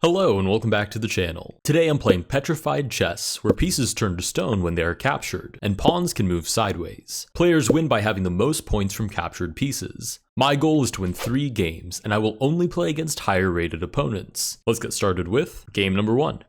Hello and welcome back to the channel. Today I'm playing Petrified chess, where pieces turn to stone when they are captured, and pawns can move sideways. Players win by having the most points from captured pieces. My goal is to win 3 games, and I will only play against higher rated opponents. Let's get started with game number 1.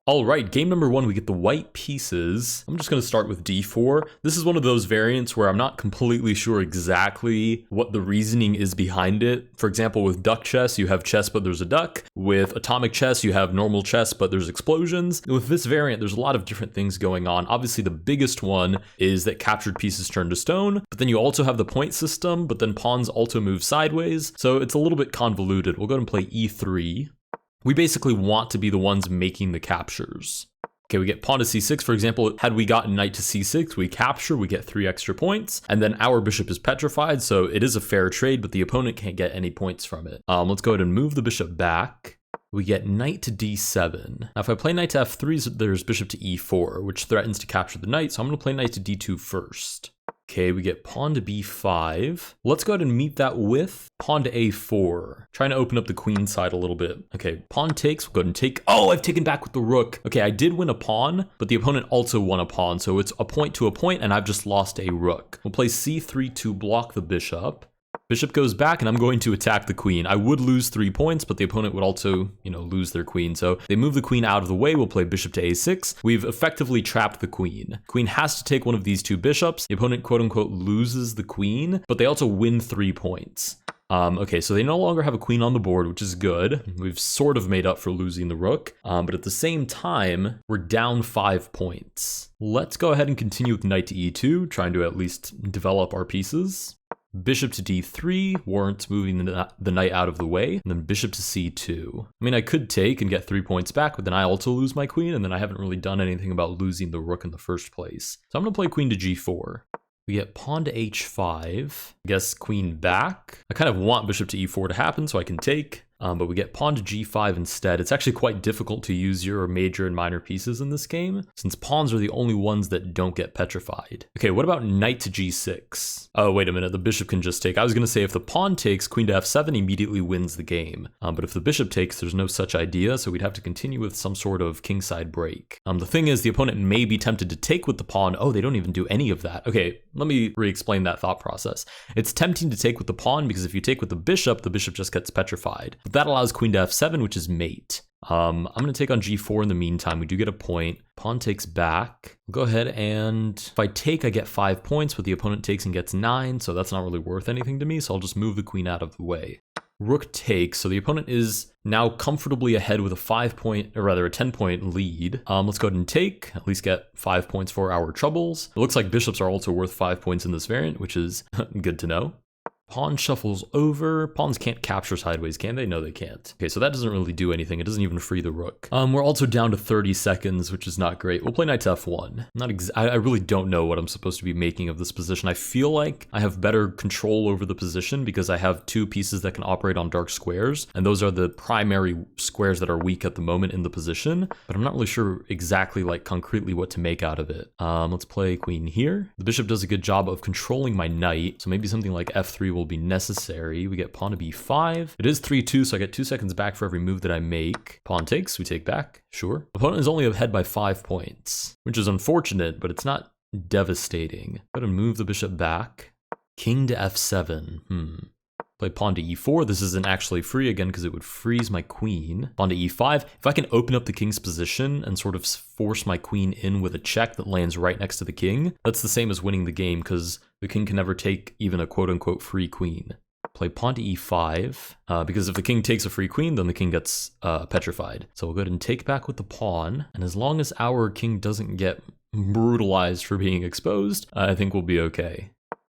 Alright, game number 1, we get the white pieces. I'm just going to start with d4. This is one of those variants where I'm not completely sure exactly what the reasoning is behind it. For example, with duck chess, you have chess but there's a duck. With atomic chess, you have normal chess but there's explosions. With this variant, there's a lot of different things going on. Obviously, the biggest one is that captured pieces turn to stone, but then you also have the point system, but then pawns also move sideways. So it's a little bit convoluted. We'll go ahead and play e3. We basically want to be the ones making the captures. Okay, we get pawn to c6, for example. Had we gotten knight to c6, we capture, we get 3 extra points, and then our bishop is petrified, so it is a fair trade, but the opponent can't get any points from it. Let's go ahead and move the bishop back. We get knight to d7. Now, if I play knight to f3, there's bishop to e4, which threatens to capture the knight, so I'm going to play knight to d2 first. Okay, we get pawn to b5. Let's go ahead and meet that with pawn to a4. Trying to open up the queen side a little bit. Okay, pawn takes, we'll go ahead and take. Oh, I've taken back with the rook. Okay, I did win a pawn, but the opponent also won a pawn, so it's a point to a point, and I've just lost a rook. We'll play c3 to block the bishop. Bishop goes back, and I'm going to attack the queen. I would lose 3 points, but the opponent would also, lose their queen. So they move the queen out of the way. We'll play bishop to a6. We've effectively trapped the queen. Queen has to take one of these 2 bishops. The opponent, quote unquote, loses the queen, but they also win 3 points. Okay, so they no longer have a queen on the board, which is good. We've sort of made up for losing the rook, but at the same time, we're down 5 points. Let's go ahead and continue with knight to e2, trying to at least develop our pieces. Bishop to d3 warrants moving the knight out of the way, and then bishop to c2. I mean, I could take and get 3 points back, but then I also lose my queen, and then I haven't really done anything about losing the rook in the first place. So I'm going to play queen to g4. We get pawn to h5, I guess queen back. I kind of want bishop to e4 to happen so I can take, but we get pawn to g5 instead. It's actually quite difficult to use your major and minor pieces in this game, since pawns are the only ones that don't get petrified. Okay, what about knight to g6? Oh, wait a minute, the bishop can just take. I was going to say if the pawn takes, queen to f7 immediately wins the game. But if the bishop takes, there's no such idea, so we'd have to continue with some sort of kingside break. The thing is, the opponent may be tempted to take with the pawn. Oh, they don't even do any of that. Okay, let me re-explain that thought process. It's tempting to take with the pawn because if you take with the bishop just gets petrified. But that allows queen to f7, which is mate. I'm going to take on g4 in the meantime. We do get a point. Pawn takes back. We'll go ahead and if I take, I get 5 points, but the opponent takes and gets 9, so that's not really worth anything to me, so I'll just move the queen out of the way. Rook takes, so the opponent is now comfortably ahead with a 10-point lead. Let's go ahead and take, at least get 5 points for our troubles. It looks like bishops are also worth 5 points in this variant, which is good to know. Pawn shuffles over. Pawns can't capture sideways, can they? No, they can't. Okay, so that doesn't really do anything. It doesn't even free the rook. We're also down to 30 seconds, which is not great. We'll play knight to f1. I really don't know what I'm supposed to be making of this position. I feel like I have better control over the position because I have 2 pieces that can operate on dark squares, and those are the primary squares that are weak at the moment in the position, but I'm not really sure exactly, concretely what to make out of it. Let's play queen here. The bishop does a good job of controlling my knight, so maybe something like f3 will be necessary. We get pawn to b5. It is 3-2, so I get 2 seconds back for every move that I make. Pawn takes, we take back, sure. Opponent is only ahead by 5 points, which is unfortunate, but it's not devastating. Go ahead and move the bishop back. King to f7, Play pawn to e4. This isn't actually free again because it would freeze my queen. Pawn to e5. If I can open up the king's position and sort of force my queen in with a check that lands right next to the king, that's the same as winning the game because the king can never take even a quote-unquote free queen. Play pawn to e5, because if the king takes a free queen, then the king gets petrified. So we'll go ahead and take back with the pawn, and as long as our king doesn't get brutalized for being exposed, I think we'll be okay.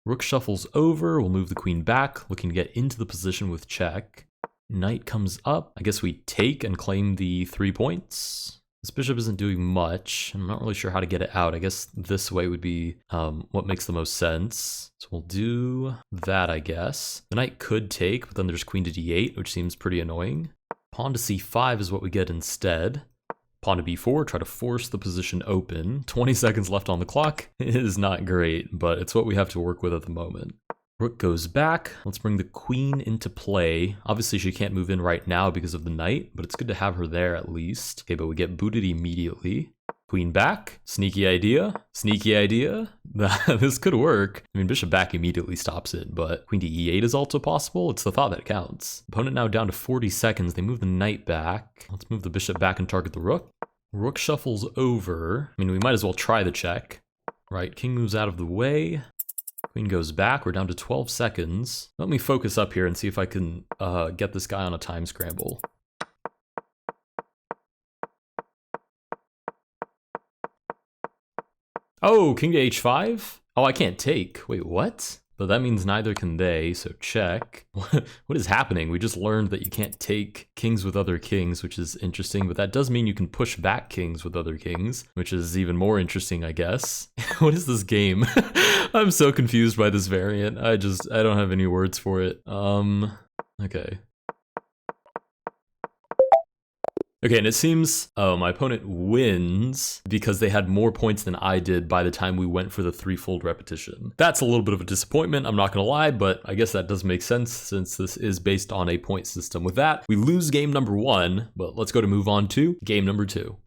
Rook shuffles over, we'll move the queen back, looking to get into the position with check. Knight comes up. I guess we take and claim the 3 points. This bishop isn't doing much. I'm not really sure how to get it out. I guess this way would be what makes the most sense. So we'll do that, I guess. The knight could take, but then there's queen to d8, which seems pretty annoying. Pawn to c5 is what we get instead. Pawn to b4, try to force the position open. 20 seconds left on the clock. It is not great, but it's what we have to work with at the moment. Rook goes back. Let's bring the queen into play. Obviously, she can't move in right now because of the knight, but it's good to have her there at least. Okay, but we get booted immediately. Queen back. Sneaky idea. Sneaky idea. This could work. I mean, bishop back immediately stops it, but queen to e8 is also possible. It's the thought that counts. Opponent now down to 40 seconds. They move the knight back. Let's move the bishop back and target the rook. Rook shuffles over. I mean, we might as well try the check. Right, king moves out of the way. Queen goes back. We're down to 12 seconds. Let me focus up here and see if I can get this guy on a time scramble. Oh, king to h5? Oh, I can't take. Wait, what? But that means neither can they, so check. What is happening? We just learned that you can't take kings with other kings, which is interesting, but that does mean you can push back kings with other kings, which is even more interesting, I guess. What is this game? I'm so confused by this variant. I don't have any words for it. Okay. Okay, and it seems my opponent wins because they had more points than I did by the time we went for the threefold repetition. That's a little bit of a disappointment, I'm not gonna lie, but I guess that does make sense since this is based on a point system. With that, we lose game number 1, but let's go to move on to game number 2.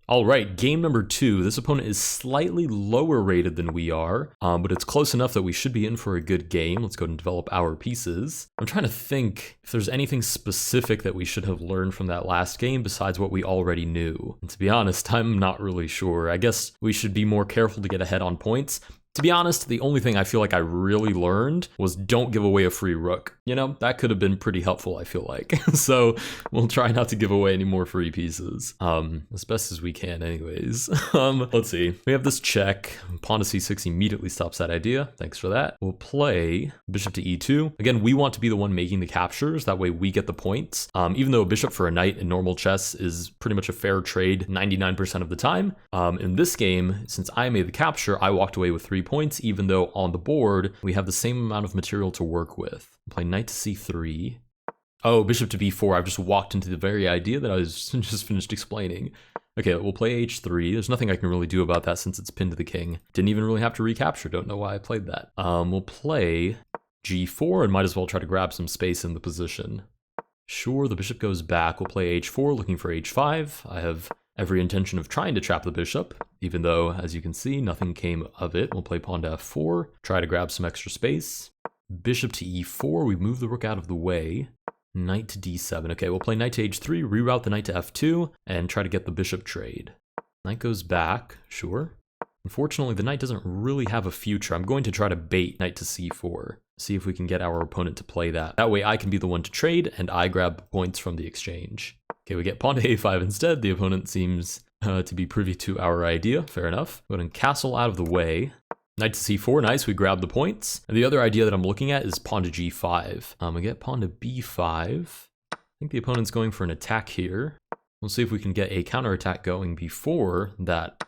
All right, game number 2. This opponent is slightly lower rated than we are, but it's close enough that we should be in for a good game. Let's go ahead and develop our pieces. I'm trying to think if there's anything specific that we should have learned from that last game besides what we already knew. And to be honest, I'm not really sure. I guess we should be more careful to get ahead on points. To be honest, the only thing I feel like I really learned was don't give away a free rook. You know, that could have been pretty helpful, I feel like. So we'll try not to give away any more free pieces, as best as we can anyways. Let's see. We have this check. Pawn to c6 immediately stops that idea. Thanks for that. We'll play bishop to e2. Again, we want to be the one making the captures. That way we get the points. Even though a bishop for a knight in normal chess is pretty much a fair trade 99% of the time. In this game, since I made the capture, I walked away with 3 points, even though on the board we have the same amount of material to work with. Play knight to c3. Oh, bishop to b4. I've just walked into the very idea that I was just finished explaining. Okay, we'll play h3. There's nothing I can really do about that since it's pinned to the king. Didn't even really have to recapture. Don't know why I played that. We'll play g4 and might as well try to grab some space in the position. Sure, the bishop goes back. We'll play h4, looking for h5. I have every intention of trying to trap the bishop, even though, as you can see, nothing came of it. We'll play pawn to f4, try to grab some extra space. Bishop to e4, we move the rook out of the way. Knight to d7. Okay, we'll play knight to h3, reroute the knight to f2, and try to get the bishop trade. Knight goes back, sure. Unfortunately, the knight doesn't really have a future. I'm going to try to bait knight to c4, see if we can get our opponent to play that. That way I can be the one to trade, and I grab points from the exchange. Okay, we get pawn to a5 instead. The opponent seems to be privy to our idea. Fair enough. Go ahead and castle out of the way. Knight to c4, nice, we grab the points. And the other idea that I'm looking at is pawn to g5. We get pawn to b5. I think the opponent's going for an attack here. We'll see if we can get a counterattack going before that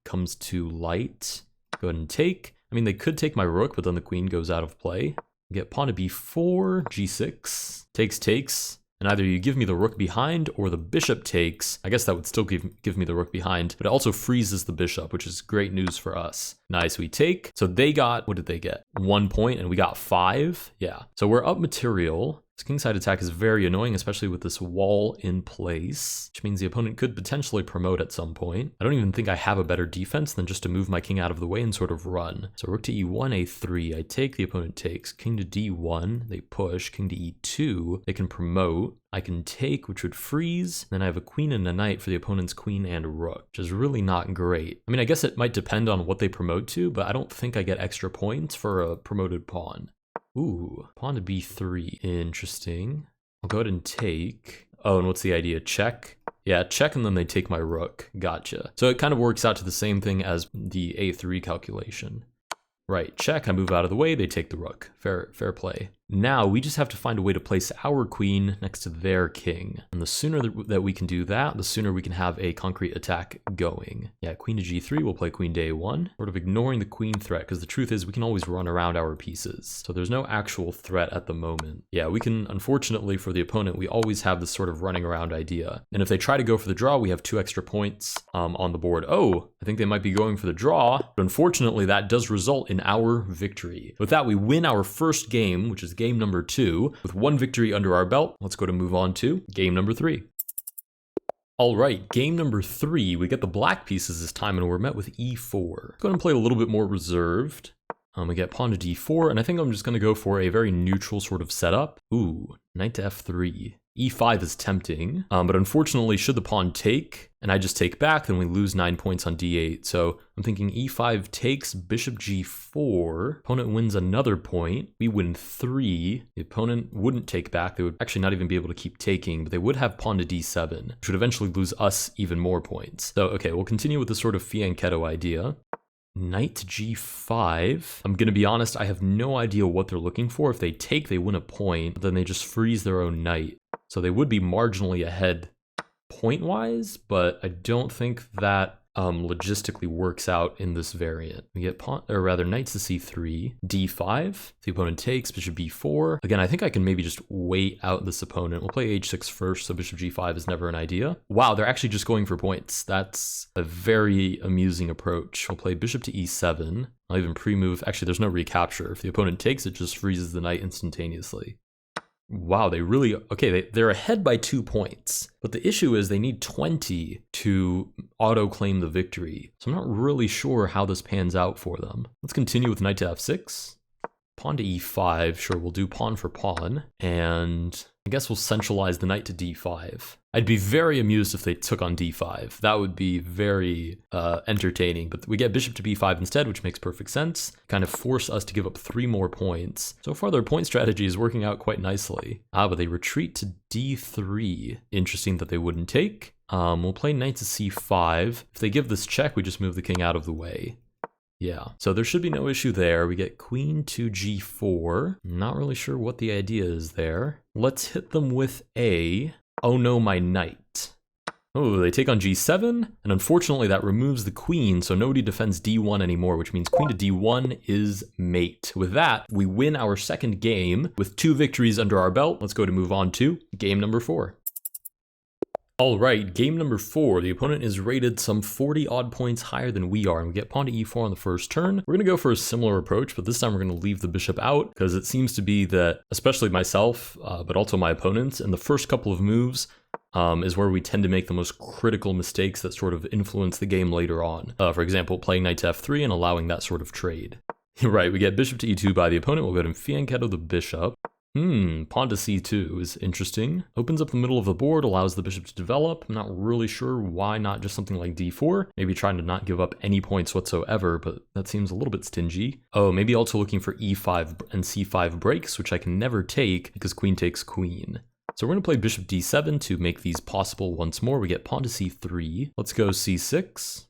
comes to light. Go ahead and take. I mean, they could take my rook, but then the queen goes out of play. We get pawn to b4, g6, takes. And either you give me the rook behind or the bishop takes. I guess that would still give me the rook behind, but it also freezes the bishop, which is great news for us. Nice, we take. So they got, what did they get? 1 point and we got 5. Yeah, so we're up material. This kingside attack is very annoying, especially with this wall in place, which means the opponent could potentially promote at some point. I don't even think I have a better defense than just to move my king out of the way and sort of run. So rook to e1, a3, I take, the opponent takes. King to d1, they push. King to e2, they can promote. I can take, which would freeze. Then I have a queen and a knight for the opponent's queen and rook, which is really not great. I mean, I guess it might depend on what they promote to, but I don't think I get extra points for a promoted pawn. Ooh, pawn to b3, interesting. I'll go ahead and take. Oh, and what's the idea? Check? Yeah, check and then they take my rook. Gotcha. So it kind of works out to the same thing as the a3 calculation. Right, check, I move out of the way, they take the rook. Fair play. Now we just have to find a way to place our queen next to their king. And the sooner that we can do that, the sooner we can have a concrete attack going. Yeah, queen to g3, we'll play queen to a1, sort of ignoring the queen threat, because the truth is we can always run around our pieces. So there's no actual threat at the moment. Yeah, we can, unfortunately for the opponent, we always have this sort of running around idea. And if they try to go for the draw, we have 2 extra points on the board. Oh, I think they might be going for the draw, but unfortunately that does result in our victory. With that, we win our first game, which is game number 2, with 1 victory under our belt. Let's go to move on to game number 3. All right, game number 3, we get the black pieces this time and we're met with e4. Let's go ahead and play a little bit more reserved. We get pawn to d4, and I think I'm just gonna go for a very neutral sort of setup. Ooh, knight to f3. e5 is tempting, but unfortunately, should the pawn take, and I just take back, then we lose 9 points on d8. So I'm thinking e5 takes, bishop g4, opponent wins another point, we win 3, the opponent wouldn't take back, they would actually not even be able to keep taking, but they would have pawn to d7, which would eventually lose us even more points. So okay, we'll continue with this sort of fianchetto idea. Knight to g5. I'm gonna be honest, I have no idea what they're looking for. If they take, they win a point, but then they just freeze their own knight. So they would be marginally ahead point-wise, but I don't think that logistically works out in this variant. We get knight to c3, d5. The opponent takes, bishop b4. Again, I think I can maybe just wait out this opponent. We'll play h6 first, so bishop g5 is never an idea. Wow, they're actually just going for points. That's a very amusing approach. We'll play bishop to e7. I'll even pre-move. Actually, there's no recapture. If the opponent takes, it just freezes the knight instantaneously. Wow, they really, okay, they're ahead by 2 points, but the issue is they need 20 to auto-claim the victory. So I'm not really sure how this pans out for them. Let's continue with knight to f6. Pawn to e5, sure, we'll do pawn for pawn, and I guess we'll centralize the knight to d5. I'd be very amused if they took on d5. That would be very entertaining, but we get bishop to b5 instead, which makes perfect sense. Kind of force us to give up 3 more points. So far, their point strategy is working out quite nicely. But they retreat to d3. Interesting that they wouldn't take. We'll play knight to c5. If they give this check, we just move the king out of the way. Yeah, so there should be no issue there. We get queen to g4. Not really sure what the idea is there. Let's hit them with oh no, my knight. Oh, they take on g7, and unfortunately that removes the queen, so nobody defends d1 anymore, which means queen to d1 is mate. With that, we win our second game with 2 victories under our belt. Let's go to move on to game number 4. All right, game number 4, the opponent is rated some 40 odd points higher than we are, and we get pawn to e4 on the first turn. We're gonna go for a similar approach, but this time we're gonna leave the bishop out, because it seems to be that, especially myself, but also my opponents, in the first couple of moves, is where we tend to make the most critical mistakes that sort of influence the game later on. For example, playing knight to f3 and allowing that sort of trade. Right, we get bishop to e2 by the opponent, we'll go ahead and fianchetto the bishop. Pawn to c2 is interesting. Opens up the middle of the board, allows the bishop to develop. I'm not really sure why not just something like d4. Maybe trying to not give up any points whatsoever, but that seems a little bit stingy. Oh, maybe also looking for e5 and c5 breaks, which I can never take because queen takes queen. So we're going to play bishop d7 to make these possible once more. We get pawn to c3. Let's go c6.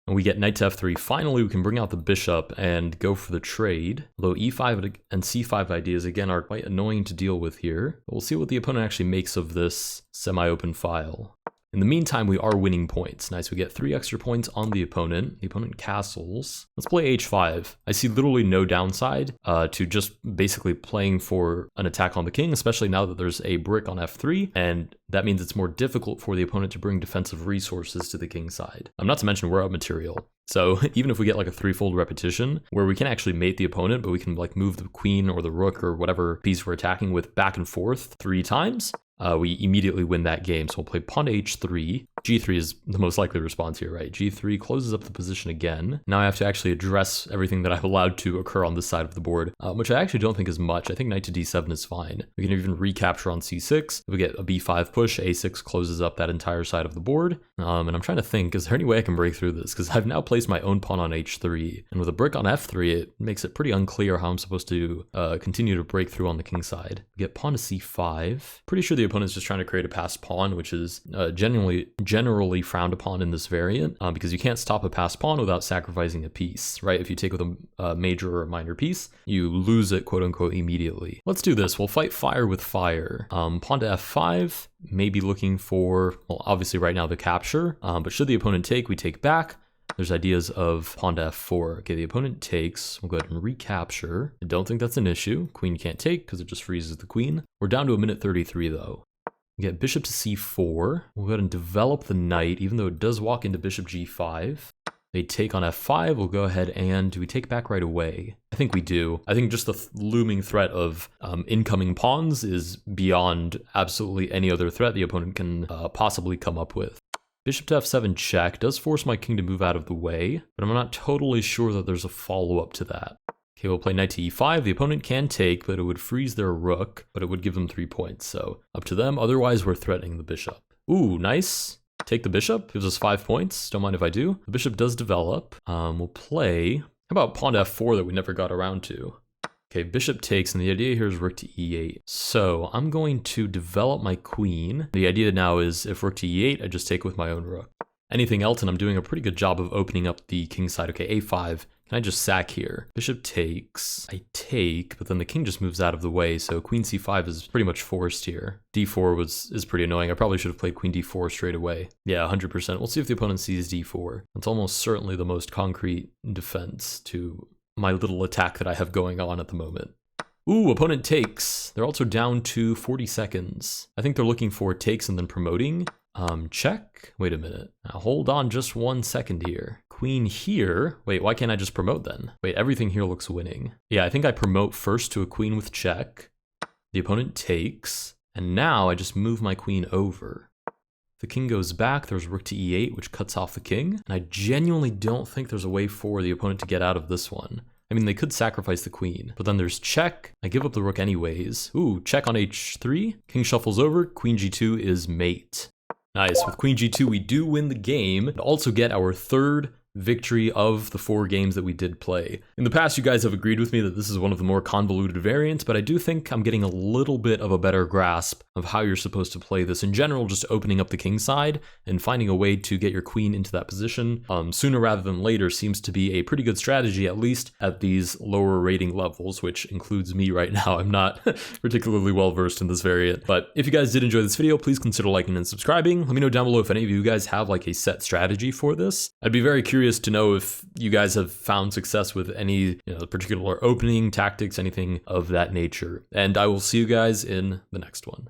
And we get knight to f3. Finally, we can bring out the bishop and go for the trade. Although e5 and c5 ideas, again, are quite annoying to deal with here. But we'll see what the opponent actually makes of this semi-open file. In the meantime, we are winning points. Nice, we get 3 extra points on the opponent. The opponent castles. Let's play h5. I see literally no downside to just basically playing for an attack on the king, especially now that there's a brick on f3, and that means it's more difficult for the opponent to bring defensive resources to the king side. Not to mention we're out material. So even if we get like a 3-fold repetition where we can actually mate the opponent, but we can like move the queen or the rook or whatever piece we're attacking with back and forth 3 times, we immediately win that game. So we'll play pawn to h3. g3 is the most likely response here, right? g3 closes up the position again. Now I have to actually address everything that I've allowed to occur on this side of the board, which I actually don't think is much. I think knight to d7 is fine. We can even recapture on c6. If we get a b5 push, a6 closes up that entire side of the board. And I'm trying to think, is there any way I can break through this? Because I've now placed my own pawn on h3. And with a brick on f3, it makes it pretty unclear how I'm supposed to continue to break through on the king side. We get pawn to c5. Pretty sure the opponent's just trying to create a passed pawn, which is genuinely generally frowned upon in this variant because you can't stop a passed pawn without sacrificing a piece, right? If you take with a major or a minor piece, you lose it, quote unquote, immediately. Let's do this. We'll fight fire with fire. Pawn to f5, maybe looking for, well, obviously right now the capture, but should the opponent take, we take back. There's ideas of pawn to f4. Okay, the opponent takes. We'll go ahead and recapture. I don't think that's an issue. Queen can't take because it just freezes the queen. We're down to a minute 33 though. We get bishop to c4. We'll go ahead and develop the knight, even though it does walk into bishop g5. They take on f5. We'll go ahead and do we take back right away? I think we do. I think just the looming threat of incoming pawns is beyond absolutely any other threat the opponent can possibly come up with. Bishop to f7 check does force my king to move out of the way, but I'm not totally sure that there's a follow-up to that. Okay, we'll play knight to e5. The opponent can take, but it would freeze their rook, but it would give them 3 points, so up to them. Otherwise, we're threatening the bishop. Ooh, nice. Take the bishop, gives us 5 points. Don't mind if I do. The bishop does develop. We'll play, how about pawn to f4 that we never got around to? Okay, bishop takes, and the idea here is rook to e8. So I'm going to develop my queen. The idea now is if rook to e8, I just take with my own rook. Anything else, and I'm doing a pretty good job of opening up the king side. Okay, a5. Can I just sack here? Bishop takes. I take, but then the king just moves out of the way, so queen c5 is pretty much forced here. d4 is pretty annoying. I probably should have played queen d4 straight away. Yeah, 100%. We'll see if the opponent sees d4. It's almost certainly the most concrete defense to my little attack that I have going on at the moment. Ooh, opponent takes. They're also down to 40 seconds. I think they're looking for takes and then promoting. Check. Wait a minute. Now hold on just 1 second here. Queen here. Wait, why can't I just promote then? Wait, everything here looks winning. Yeah, I think I promote first to a queen with check. The opponent takes. And now I just move my queen over. The king goes back, there's rook to e8, which cuts off the king. And I genuinely don't think there's a way for the opponent to get out of this one. I mean, they could sacrifice the queen, but then there's check. I give up the rook anyways. Ooh, check on h3. King shuffles over, queen g2 is mate. Nice, with queen g2 we do win the game, and also get our third victory of the 4 games that we did play. In the past, you guys have agreed with me that this is one of the more convoluted variants, but I do think I'm getting a little bit of a better grasp of how you're supposed to play this. In general, just opening up the king side and finding a way to get your queen into that position sooner rather than later seems to be a pretty good strategy, at least at these lower rating levels, which includes me right now. I'm not particularly well versed in this variant, but if you guys did enjoy this video, please consider liking and subscribing. Let me know down below if any of you guys have like a set strategy for this. I'd be very curious to know if you guys have found success with any particular opening tactics, anything of that nature. And I will see you guys in the next one.